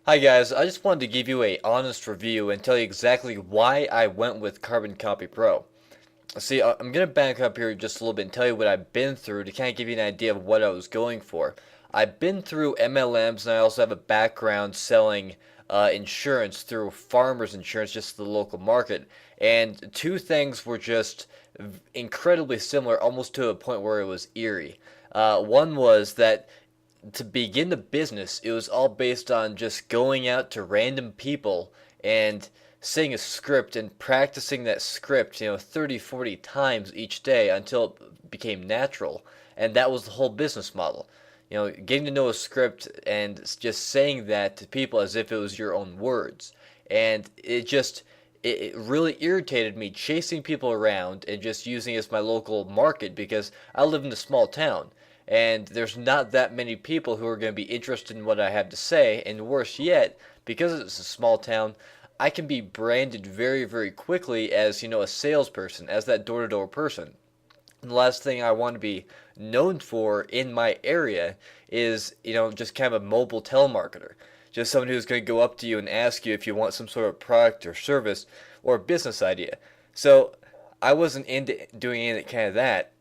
Hi guys, I just wanted to give you a honest review and tell you exactly why I went with Carbon Copy Pro. See, I'm gonna back up here just a little bit and tell you what I've been through to kind of give you an idea of what I was going for. I've been through MLMs and I also have a background selling insurance through Farmers Insurance, just the local market. And two things were just incredibly similar, almost to a point where it was eerie. One was that to begin the business, it was all based on just going out to random people and saying a script and practicing that script, 30, 40 times each day until it became natural. And that was the whole business model. Getting to know a script and just saying that to people as if it was your own words. And it really irritated me chasing people around and just using it as my local market because I live in a small town and there's not that many people who are going to be interested in what I have to say. And worse yet, because it's a small town, I can be branded very, very quickly as, a salesperson, as that door to door person. And the last thing I want to be known for in my area is, just kind of a mobile telemarketer. Just someone who's going to go up to you and ask you if you want some sort of product or service or business idea. So I wasn't into doing any kind of that.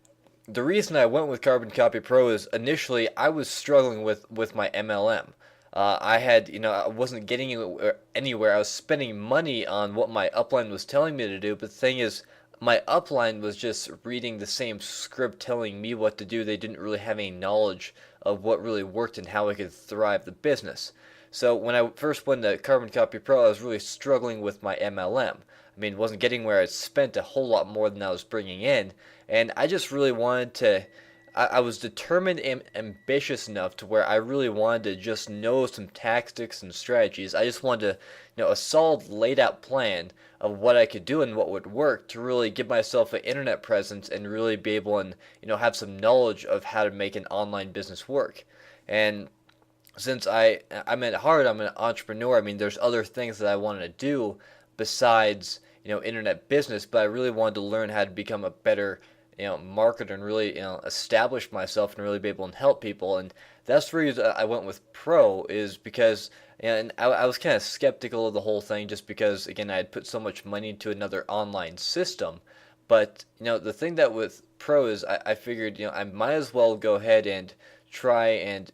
The reason I went with Carbon Copy Pro is initially I was struggling with my MLM. I had, I wasn't getting anywhere. I was spending money on what my upline was telling me to do, but the thing is, my upline was just reading the same script telling me what to do. They didn't really have any knowledge of what really worked and how I could thrive the business. So when I first went to Carbon Copy Pro, I was really struggling with my MLM. I mean, wasn't getting where I spent a whole lot more than I was bringing in, and I just really wanted to. I was determined and ambitious enough to where I really wanted to just know some tactics and strategies. I just wanted to, a solid laid out plan of what I could do and what would work to really give myself an internet presence and really be able and have some knowledge of how to make an online business work. And since I'm at heart I'm an entrepreneur. I mean, there's other things that I wanted to do besides internet business, but I really wanted to learn how to become a better marketer and really establish myself and really be able to help people. And that's the reason I went with Pro is because and I was kind of skeptical of the whole thing just because again I had put so much money into another online system. But the thing that with Pro is I figured I might as well go ahead and try and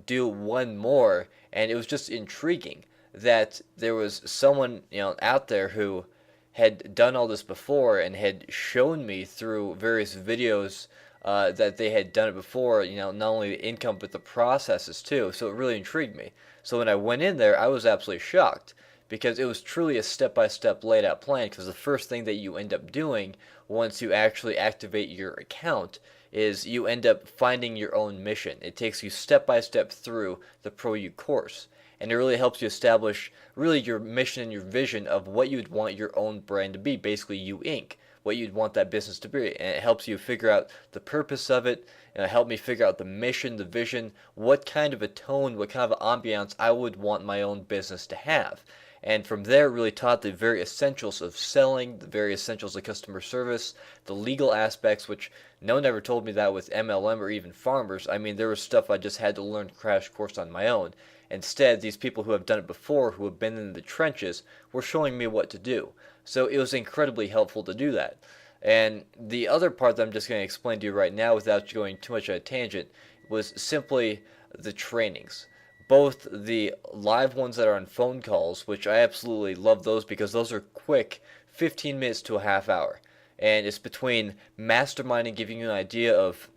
do one more, and it was just intriguing that there was someone out there who had done all this before and had shown me through various videos that they had done it before. Not only the income but the processes too. So it really intrigued me. So when I went in there, I was absolutely shocked because it was truly a step-by-step laid out plan. Because the first thing that you end up doing once you actually activate your account is you end up finding your own mission. It takes you step by step through the ProU course. And it really helps you establish really your mission and your vision of what you'd want your own brand to be, basically you Inc., what you'd want that business to be. And it helps you figure out the purpose of it, and it helped me figure out the mission, the vision, what kind of a tone, what kind of ambiance I would want my own business to have. And from there, really taught the very essentials of selling, the very essentials of customer service, the legal aspects, which no one ever told me that with MLM or even Farmers. I mean, there was stuff I just had to learn crash course on my own. Instead, these people who have done it before, who have been in the trenches, were showing me what to do. So it was incredibly helpful to do that. And the other part that I'm just going to explain to you right now without going too much on a tangent was simply the trainings. Both the live ones that are on phone calls, which I absolutely love those because those are quick, 15 minutes to a half hour. And it's between masterminding, giving you an idea of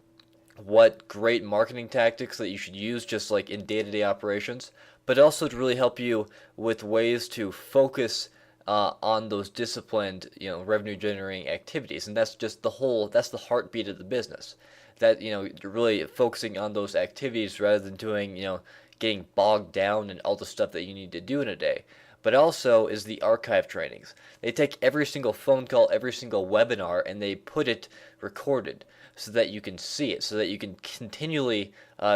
what great marketing tactics that you should use just like in day-to-day operations, but also to really help you with ways to focus on those disciplined, revenue generating activities. And that's just that's the heartbeat of the business. That, you're really focusing on those activities rather than doing, getting bogged down in all the stuff that you need to do in a day. But also is the archive trainings. They take every single phone call, every single webinar, and they put it recorded so that you can see it, so that you can continually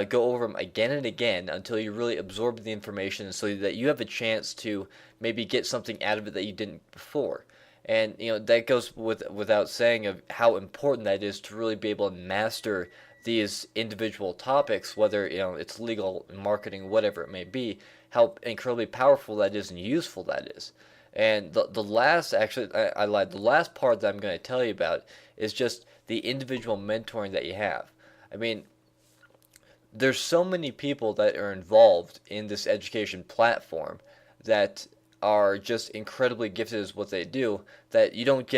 go over them again and again until you really absorb the information so that you have a chance to maybe get something out of it that you didn't before. And that goes without saying of how important that is to really be able to master these individual topics, whether it's legal, marketing, whatever it may be, how incredibly powerful that is and useful that is. And the last, actually, I lied. The last part that I'm going to tell you about is just the individual mentoring that you have. I mean, there's so many people that are involved in this education platform that are just incredibly gifted at what they do, that you don't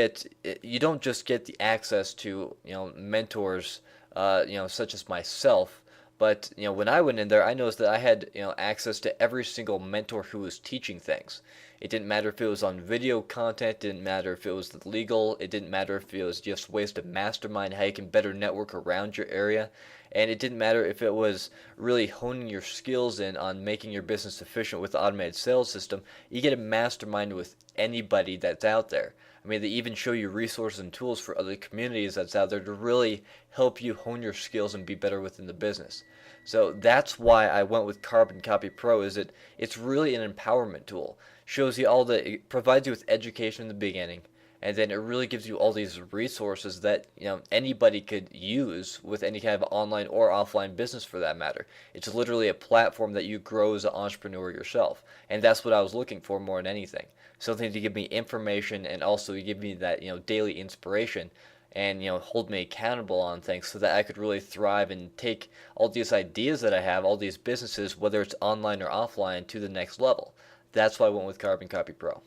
just get the access to mentors such as myself, but when I went in there, I noticed that I had access to every single mentor who was teaching things. It didn't matter if it was on video content, didn't matter if it was legal, it didn't matter if it was just ways to mastermind how you can better network around your area, and it didn't matter if it was really honing your skills in on making your business efficient with the automated sales system. You get a mastermind with anybody that's out there. I mean, they even show you resources and tools for other communities that's out there to really help you hone your skills and be better within the business. So that's why I went with Carbon Copy Pro. Is it's really an empowerment tool. Shows you it provides you with education in the beginning, and then it really gives you all these resources that anybody could use with any kind of online or offline business for that matter. It's literally a platform that you grow as an entrepreneur yourself, and that's what I was looking for more than anything. Something to give me information and also give me that daily inspiration and hold me accountable on things so that I could really thrive and take all these ideas that I have, all these businesses, whether it's online or offline, to the next level. That's why I went with Carbon Copy Pro.